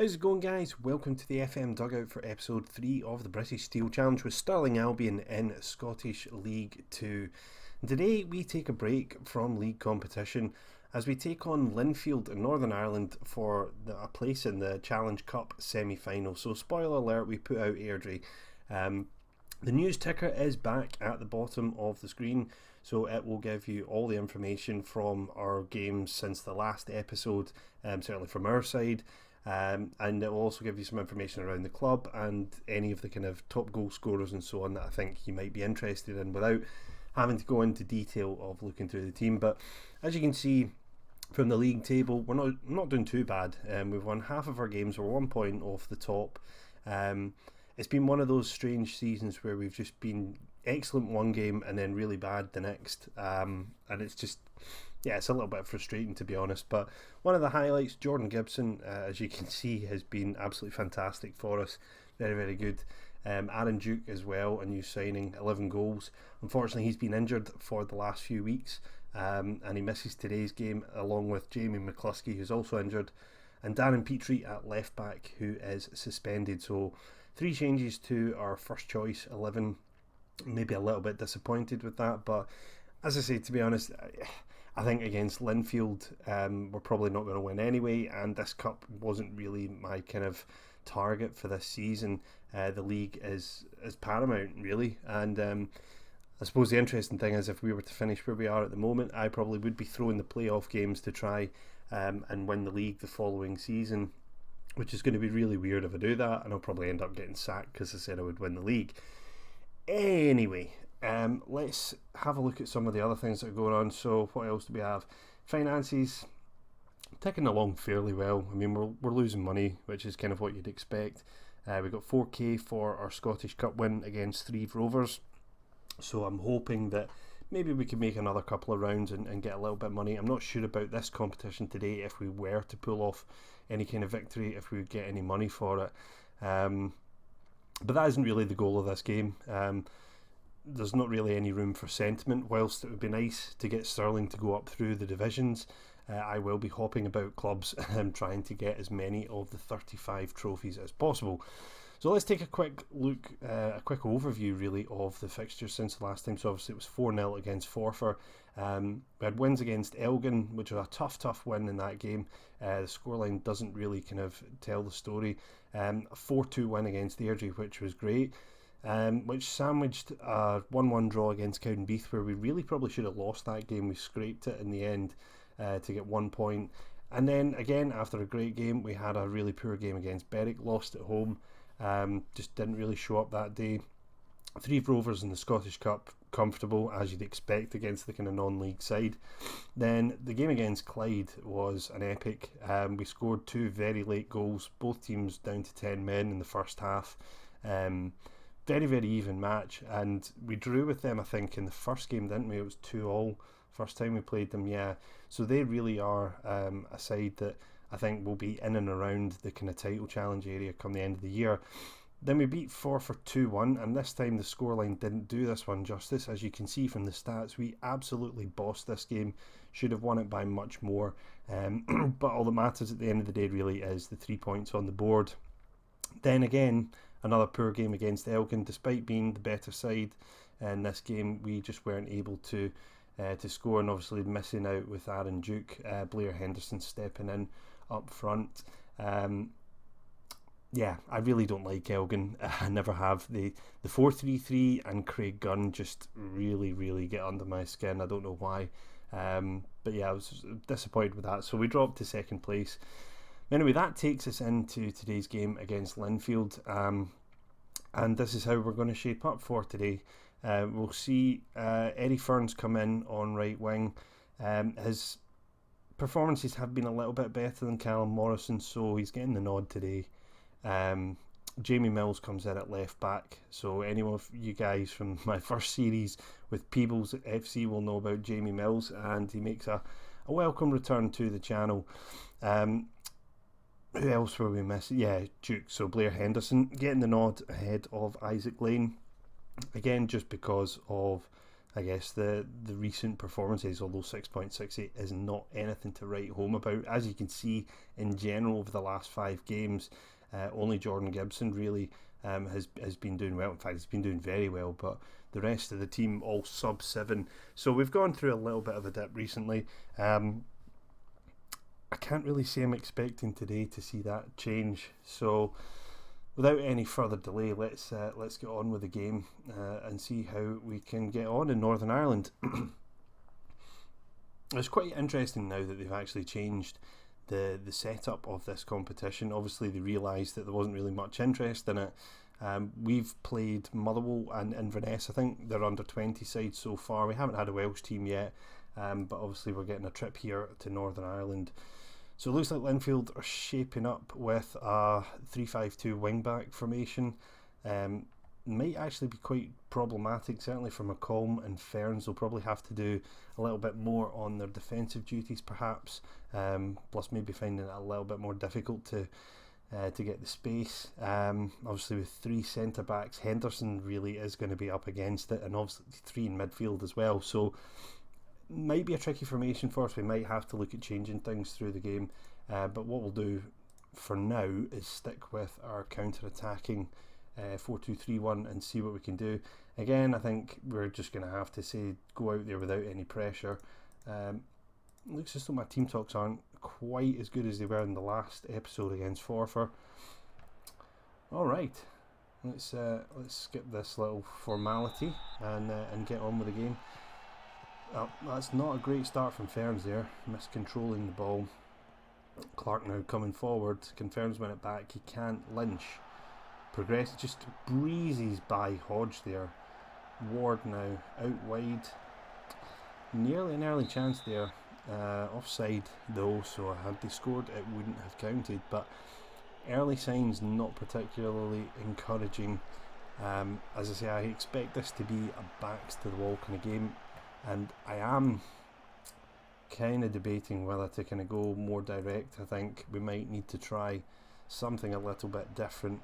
How's it going, guys? Welcome to the FM Dugout for episode 3 of the British Steel Challenge with Stirling Albion in Scottish League 2. And today we take a break from league competition as we take on Linfield in Northern Ireland for a place in the Challenge Cup semi-final. So spoiler alert, we put out Airdrie. The news ticker is back at the bottom of the screen, so it will give you all the information from our games since the last episode, certainly from our side. And it will also give you some information around the club and any of the kind of top goal scorers and so on that I think you might be interested in without having to go into detail of looking through the team. But as you can see from the league table, we're not doing too bad. We've won half of our games, we're 1 point off the top. It's been one of those strange seasons where we've just been excellent one game and then really bad the next, and it's just, yeah, it's a little bit frustrating to be honest. But one of the highlights, Jordan Gibson, as you can see, has been absolutely fantastic for us. Very, very good. Aaron Duke as well, a new signing, 11 goals. Unfortunately, he's been injured for the last few weeks, and he misses today's game along with Jamie McCluskey, who's also injured, and Darren Petrie at left back, who is suspended. So 3 changes to our first choice 11. Maybe a little bit disappointed with that, but as I say, to be honest, I think against Linfield, we're probably not going to win anyway, and this cup wasn't really my kind of target for this season. The league is paramount, really, and I suppose the interesting thing is if we were to finish where we are at the moment, I probably would be throwing the playoff games to try and win the league the following season, which is going to be really weird if I do that, and I'll probably end up getting sacked because I said I would win the league. Anyway, let's have a look at some of the other things that are going on. So what else do we have? Finances, ticking along fairly well. I mean, we're losing money, which is kind of what you'd expect. We got 4k for our Scottish Cup win against Threave Rovers, so I'm hoping that maybe we can make another couple of rounds and get a little bit of money. I'm not sure about this competition today, if we were to pull off any kind of victory, if we would get any money for it. But that isn't really the goal of this game. There's not really any room for sentiment. Whilst it would be nice to get Stirling to go up through the divisions, I will be hopping about clubs and trying to get as many of the 35 trophies as possible. So let's take a quick look, a quick overview really of the fixtures since the last time. So obviously it was 4-0 against Forfar. We had wins against Elgin, which was a tough win in that game. The scoreline doesn't really kind of tell the story. A 4-2 win against Airdrie, which was great. Which sandwiched a 1-1 draw against Cowdenbeath, where we really probably should have lost that game. We scraped it in the end to get 1 point. And then again, after a great game, we had a really poor game against Berwick, lost at home. Just didn't really show up that day. Threave Rovers in the Scottish Cup, comfortable as you'd expect against the kind of non-league side. Then the game against Clyde was an epic. We scored 2 very late goals, both teams down to 10 men in the first half. Very, very even match, and we drew with them, I think, in the first game, didn't we? It was 2-2 first time we played them, yeah. So they really are a side that I think will be in and around the kind of title challenge area come the end of the year. Then we beat Forfar 2-1, and this time the scoreline didn't do this one justice. As you can see from the stats, we absolutely bossed this game, should have won it by much more. But all that matters at the end of the day really is the 3 points on the board. Then again, another poor game against Elgin. Despite being the better side in this game, we just weren't able to score, and obviously missing out with Aaron Duke, Blair Henderson stepping in up front. Yeah, I really don't like Elgin. I never have. The 4-3-3 and Craig Gunn just really get under my skin. I don't know why. But yeah, I was disappointed with that. So we dropped to second place. Anyway, that takes us into today's game against Linfield, and this is how we're going to shape up for today. We'll see Eddie Fearns come in on right wing. His performances have been a little bit better than Callum Morrison, so he's getting the nod today. Jamie Mills comes in at left back, so anyone of you guys from my first series with Peebles FC will know about Jamie Mills, and he makes a welcome return to the channel. Who else were we missing? Yeah, Duke. So Blair Henderson getting the nod ahead of Isaac Lane. Again, just because of I guess the recent performances, although 6.68 is not anything to write home about. As you can see, in general, over the last 5 games, only Jordan Gibson really has been doing well. In fact, he's been doing very well, but the rest of the team all sub 7. So we've gone through a little bit of a dip recently. I can't really say I'm expecting today to see that change. So without any further delay, let's get on with the game and see how we can get on in Northern Ireland. It's quite interesting now that they've actually changed the setup of this competition. Obviously, they realised that there wasn't really much interest in it. We've played Motherwell and Inverness. I think they're under 20 sides so far. We haven't had a Welsh team yet, but obviously we're getting a trip here to Northern Ireland. So it looks like Linfield are shaping up with a 3-5-2 wing-back formation. Might actually be quite problematic, certainly for McComb and Ferns. They'll probably have to do a little bit more on their defensive duties perhaps, plus maybe finding it a little bit more difficult to get the space. Obviously with 3 centre-backs, Henderson really is going to be up against it, and obviously 3 in midfield as well. So might be a tricky formation for us. We might have to look at changing things through the game, but what we'll do for now is stick with our counter-attacking 4-2-3-1 and see what we can do. Again, I think we're just going to have to say go out there without any pressure. Looks as though my team talks aren't quite as good as they were in the last episode against Forfar. Alright, let's skip this little formality and get on with the game. Well, that's not a great start from Ferns there, miscontrolling the ball. Clark now coming forward, confirms win it back, he can't. Lynch progress, just breezes by Hodge there. Ward now out wide, nearly an early chance there, offside though, so had they scored it wouldn't have counted, but early signs not particularly encouraging. As I say, I expect this to be a backs to the wall kind of game, and I am kind of debating whether to kind of go more direct. I think we might need to try something a little bit different.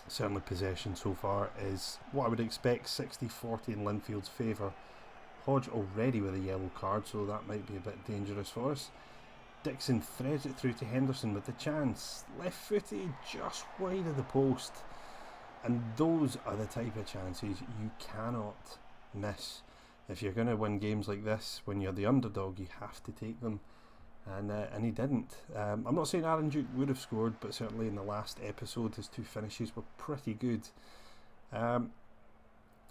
Certainly possession so far is what I would expect, 60-40 in Linfield's favour. Hodge already with a yellow card, so that might be a bit dangerous for us. Dixon threads it through to Henderson with the chance, left footed just wide of the post, and those are the type of chances you cannot miss. If you're going to win games like this, when you're the underdog, you have to take them, and he didn't. I'm not saying Aaron Duke would have scored, but certainly in the last episode his 2 finishes were pretty good.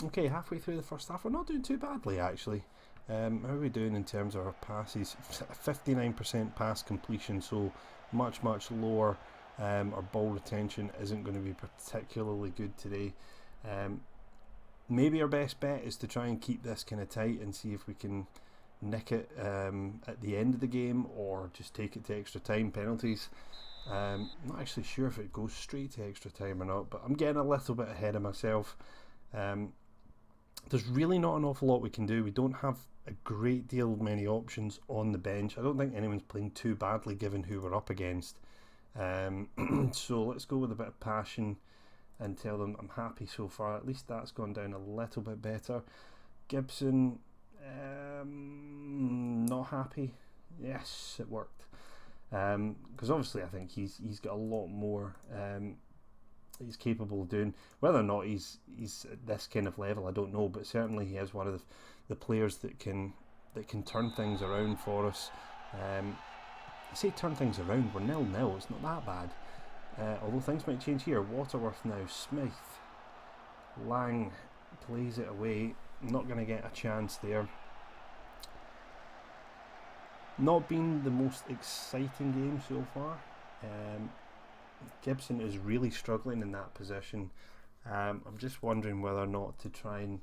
Okay, halfway through the first half, we're not doing too badly actually. How are we doing in terms of our passes? 59% pass completion, so much lower. Our ball retention isn't going to be particularly good today. Maybe our best bet is to try and keep this kind of tight and see if we can nick it at the end of the game, or just take it to extra time penalties. Not actually sure if it goes straight to extra time or not, but I'm getting a little bit ahead of myself. There's really not an awful lot we can do. We don't have a great deal many options on the bench. I don't think anyone's playing too badly given who we're up against. So let's go with a bit of passion and tell them I'm happy so far. At least that's gone down a little bit better. Gibson, not happy. Yes, it worked. Because obviously I think he's got a lot more he's capable of doing. Whether or not he's at this kind of level, I don't know, but certainly he is one of the players that can turn things around for us. I say turn things around, we're 0-0, it's not that bad. Although things might change here. Waterworth now, Smith, Lang plays it away, not going to get a chance there. Not been the most exciting game so far. Gibson is really struggling in that position. I'm just wondering whether or not to try and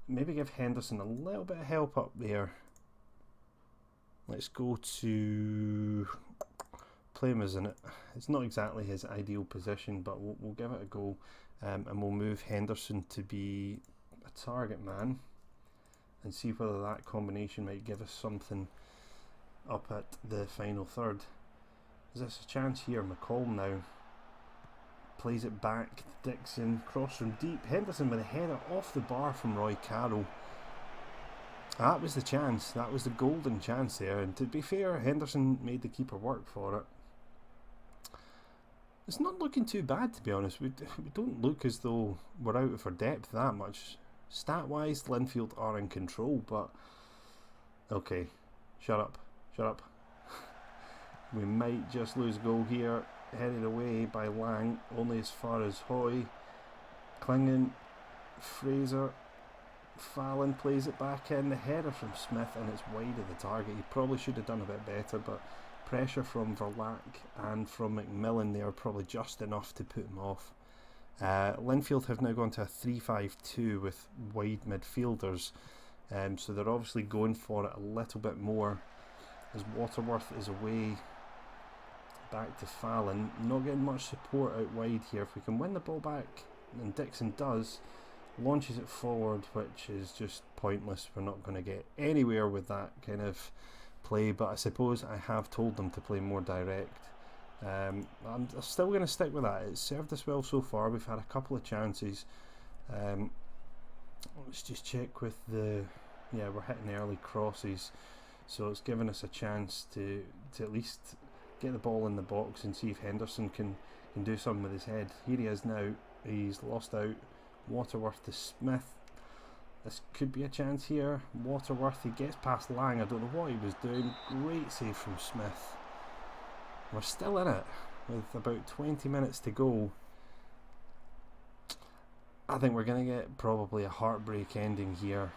maybe give Henderson a little bit of help up there. Let's go to play him as it's not exactly his ideal position, but we'll give it a go, and we'll move Henderson to be a target man and see whether that combination might give us something up at the final third. Is this a chance here? McCall now plays it back to Dixon, cross from deep. Henderson with a header off the bar from Roy Carroll. That was the chance. That was the golden chance there. And to be fair, Henderson made the keeper work for it. It's not looking too bad, to be honest. We don't look as though we're out of our depth that much. Stat-wise, Linfield are in control, but... Okay, shut up. Shut up. We might just lose a goal here. Headed away by Lang, only as far as Hoy. Klingen, Fraser, Fallon plays it back in. The header from Smith, and it's wide of the target. He probably should have done a bit better, but pressure from Verlac and from McMillan there probably just enough to put him off. Linfield have now gone to a 3-5-2 with wide midfielders, so they're obviously going for it a little bit more, as Waterworth is away. Back to Fallon, not getting much support out wide here. If we can win the ball back, and Dixon does, launches it forward, which is just pointless. We're not going to get anywhere with that kind of play, but I suppose I have told them to play more direct. I'm still going to stick with that. It's served us well so far. We've had a couple of chances. Let's just check with the... Yeah, we're hitting early crosses, so it's given us a chance to at least get the ball in the box and see if Henderson can do something with his head. Here he is now. He's lost out. Waterworth to Smith. This could be a chance here. Waterworth, he gets past Lang. I don't know what he was doing. Great save from Smith. We're still in it with about 20 minutes to go. I think we're going to get probably a heartbreak ending here,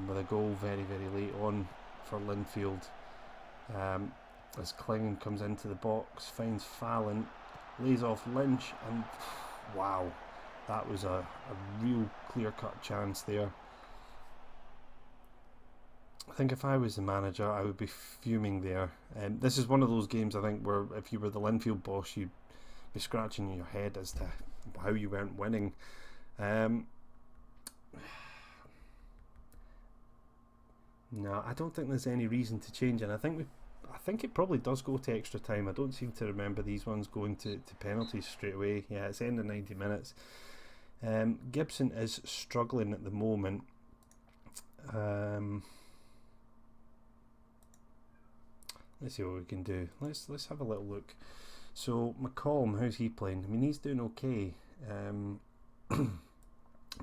with a goal very, very late on for Linfield. As Klingen comes into the box, finds Fallon, lays off Lynch, and wow, that was a real clear-cut chance there. I think if I was the manager, I would be fuming there. This is one of those games, I think, where if you were the Linfield boss, you'd be scratching your head as to how you weren't winning. No, I don't think there's any reason to change, and I think it probably does go to extra time. I don't seem to remember these ones going to penalties straight away. Yeah, it's end of 90 minutes. Gibson is struggling at the moment. Let's see what we can do. Let's have a little look. So McCollum, how's he playing? I mean, he's doing okay.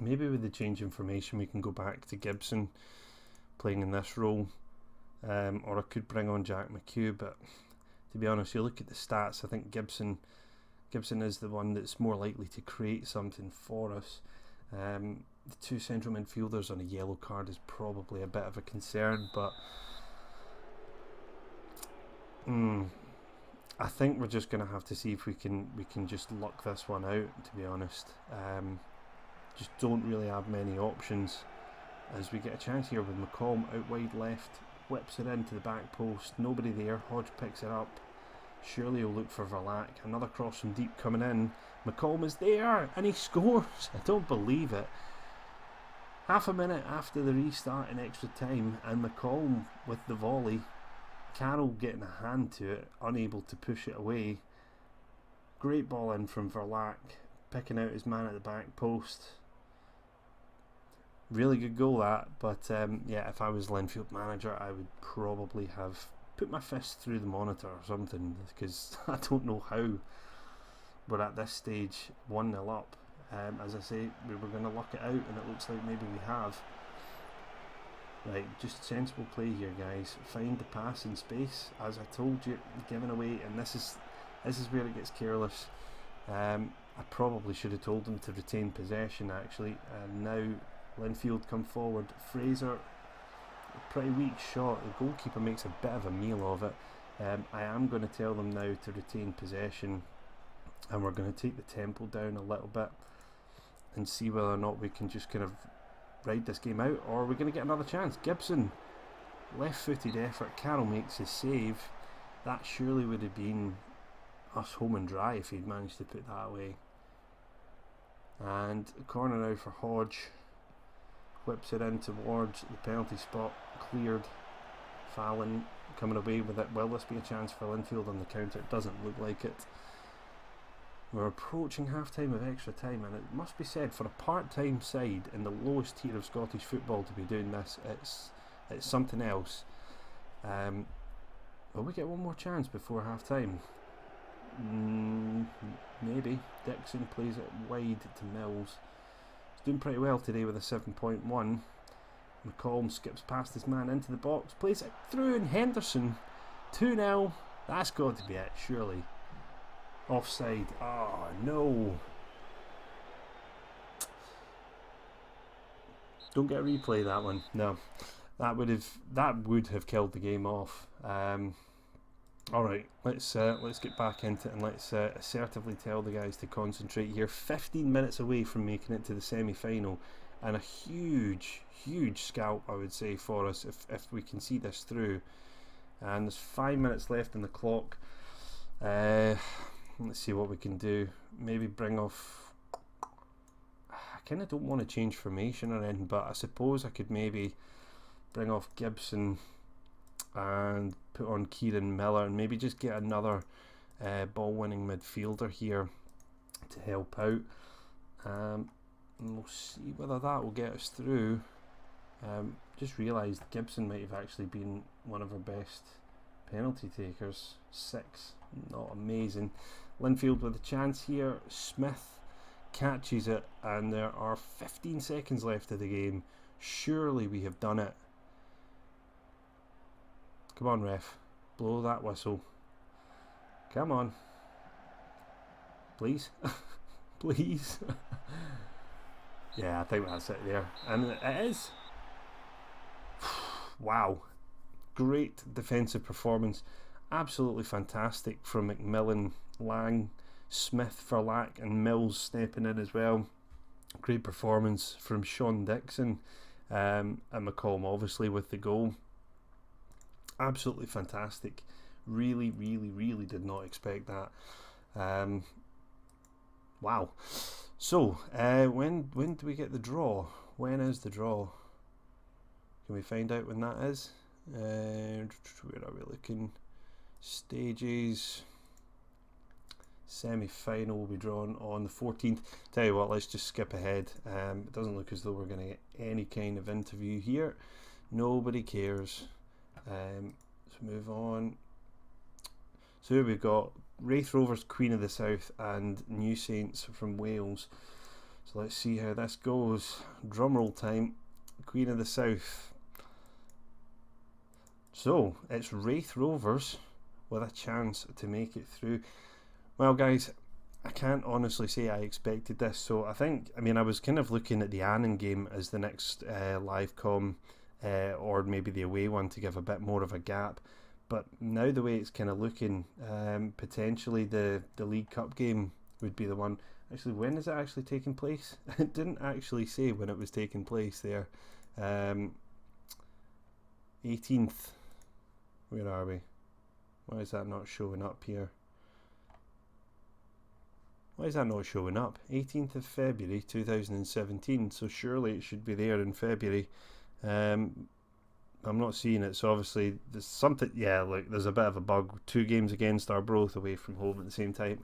Maybe with the change in formation we can go back to Gibson playing in this role, or I could bring on Jack McHugh, but to be honest, you look at the stats, I think Gibson is the one that's more likely to create something for us. The two central midfielders on a yellow card is probably a bit of a concern, but I think we're just going to have to see if we can just luck this one out, to be honest. Just don't really have many options, as we get a chance here with McCollum out wide left, whips it into the back post, nobody there. Hodge picks it up. Surely he'll look for Verlac. Another cross from deep coming in. McCollum is there and he scores. I don't believe it. Half a minute after the restart in extra time, and McCollum with the volley. Carroll getting a hand to it, unable to push it away. Great ball in from Verlac, picking out his man at the back post. Really good goal that, but yeah, if I was Linfield manager, I would probably have put my fist through the monitor or something, because I don't know how we're at this stage 1-0 up. As I say, we were going to luck it out, and it looks like maybe we have. Right, just sensible play here, guys. Find the pass in space, as I told you, giving away, and this is where it gets careless. I probably should have told them to retain possession, actually. And now Linfield come forward. Fraser, a pretty weak shot. The goalkeeper makes a bit of a meal of it. I am going to tell them now to retain possession, and we're going to take the tempo down a little bit and see whether or not we can just kind of ride this game out, or we're going to get another chance. Gibson, left-footed effort. Carroll makes his save. That surely would have been us home and dry if he'd managed to put that away. And a corner now for Hodge. Whips it in towards the penalty spot. Cleared. Fallon coming away with it. Will this be a chance for Linfield on the counter? It doesn't look like it. We're approaching half-time of extra time, and it must be said, for a part-time side in the lowest tier of Scottish football to be doing this, it's It's something else. Will we get one more chance before half time? Maybe. Dixon plays it wide to Mills. He's doing pretty well today with a 7.1. McCollum skips past his man into the box, plays it through, and Henderson 2-0. That's got to be it, surely. Offside. Oh no. Don't get a replay that one. No, that would have killed the game off. All right, let's get back into it, and let's assertively tell the guys to concentrate here. 15 minutes away from making it to the semi-final, and a huge scalp, I would say, for us if we can see this through. And there's 5 minutes left in the clock. Let's see what we can do. Maybe bring off. I kind of don't want to change formation or anything, but I suppose I could maybe bring off Gibson and put on Kieran Miller, and maybe just get another ball-winning midfielder here to help out. And we'll see whether that will get us through. Just realised Gibson might have actually been one of our best penalty takers. 6, not amazing. Linfield with a chance here. Smith catches it, and there are 15 seconds left of the game. Surely we have done it. Come on, ref. Blow that whistle. Come on. Please. Please. Yeah, I think that's it there. And it is. Wow. Great defensive performance. Absolutely fantastic from McMillan, Lang, Smith, Verlack, and Mills stepping in as well. Great performance from Sean Dixon, and McCollum obviously with the goal. Absolutely fantastic. Really did not expect that. Wow. So when do we get the draw? When is the draw? Can we find out when that is? Where are we looking? Stages. Semi-final will be drawn on the 14th. Tell you what, let's just skip ahead. It doesn't look as though we're going to get any kind of interview here. Nobody cares. Let's move on. So here we've got Wraith Rovers, Queen of the South, and New Saints from Wales. So let's see how this goes. Drumroll time. Queen of the South. So it's Wraith Rovers with a chance to make it through. Well, guys, I can't honestly say I expected this. So I mean, I was kind of looking at the Annan game as the next live com, or maybe the away one to give a bit more of a gap. But now the way it's kind of looking, potentially the League Cup game would be the one. Actually, when is it actually taking place? It didn't actually say when it was taking place there. 18th. Where are we? Why is that not showing up here? Why is that not showing up? 18th of February 2017. So surely it should be there in February. I'm not seeing it. So obviously there's something. Yeah, look, there's a bit of a bug. 2 games against Arbroath away from home at the same time.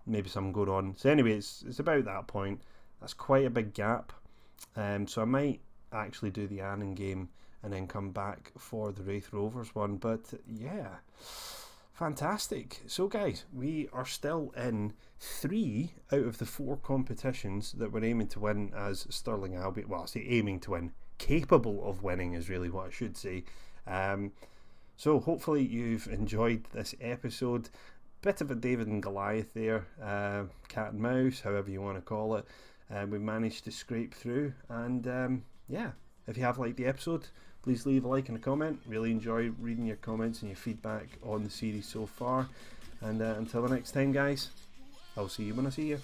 Maybe something going on. So anyway, it's about that point. That's quite a big gap. So I might actually do the Annan game and then come back for the Wraith Rovers one. But yeah, fantastic. So guys, we are still in 3 out of the 4 competitions that we're aiming to win as Stirling Albion. Well, I say aiming to win. Capable of winning is really what I should say. So hopefully you've enjoyed this episode. Bit of a David and Goliath there, cat and mouse, however you want to call it. We managed to scrape through, and yeah, if you have liked the episode, please leave a like and a comment. Really enjoy reading your comments and your feedback on the series so far. And until the next time, guys, I'll see you when I see you.